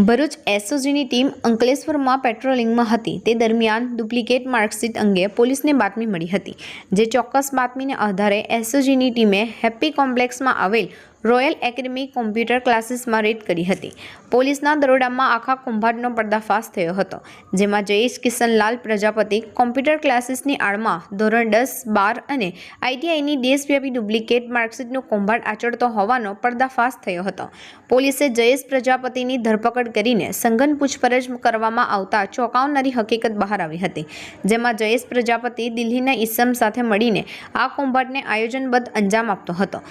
Bharuch એસઓજીની team અંકલેશ્વરમાં પેટ્રોલિંગમાં હતી તે દરમિયાન ડુપ્લિકેટ માર્કશીટ અંગે પોલીસને બાતમી મળી હતી। જે ચોક્કસ બાતમીને આધારે એસઓજીની ટીમે હેપ્પી કોમ્પ્લેક્સમાં આવેલ રોયલ એકેડમી કોમ્પ્યુટર ક્લાસીસમાં રેડ કરી હતી। પોલીસના દરોડામાં આખા કૌભાંડનો પર્દાફાશ થયો હતો, જેમાં જયેશ કિશનલાલ પ્રજાપતિ કોમ્પ્યુટર ક્લાસીસની આડમાં ધોરણ 10, 12 અને આઈટીઆઈની દેશવ્યાપી ડુપ્લિકેટ માર્કશીટનો કૌભાંડ આચરતો હોવાનો પર્દાફાશ થયો હતો। પોલીસે જયેશ પ્રજાપતિની ધરપકડ કરીને સઘન પૂછપરછ કરવામાં આવતા ચોંકાવનારી હકીકત બહાર આવી હતી, જેમાં જયેશ પ્રજાપતિ દિલ્હીના ઈસમ સાથે મળીને આ કૌભાંડને આયોજનબદ્ધ અંજામ આપતો હતો।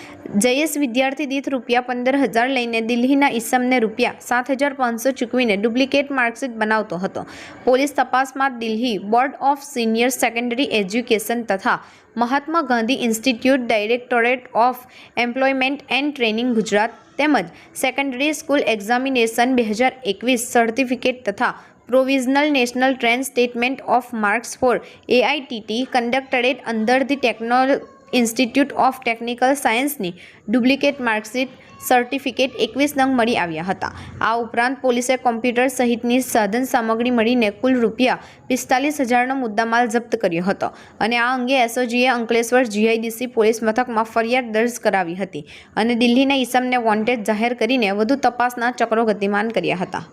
જયેશ વિદ્યાર્થી દીઠ ₹15,000 લઈને દિલ્હીના ઈસમને ₹7,500 ચૂકવીને ડુપ્લિકેટ માર્કશીટ બનાવતો હતો। પોલીસ તપાસમાં Delhi board of senior secondary education તથા Mahatma Gandhi institute, directorate of employment and training Gujarat તેમજ સેકન્ડરી સ્કૂલ એક્ઝામિનેશન 2021 સર્ટિફિકેટ તથા provisional national trade statement of marks for AITT conducted under the institute of technical સાયન્સની duplicate marksheet certificate 21 નંગ મળી આવ્યા હતા। આ ઉપરાંત પોલીસે કોમ્પ્યુટર સહિતની સાધન સામગ્રી મળીને કુલ ₹45,000નો મુદ્દામાલ જપ્ત કર્યો હતો અને આ અંગે એસઓજીએ અંકલેશ્વર GIDC પોલીસ મથકમાં ફરિયાદ દર્જ કરાવી હતી અને દિલ્હીના ઈસમને વોન્ટેડ જાહેર કરીને વધુ તપાસના ચક્રો ગતિમાન કર્યા હતા।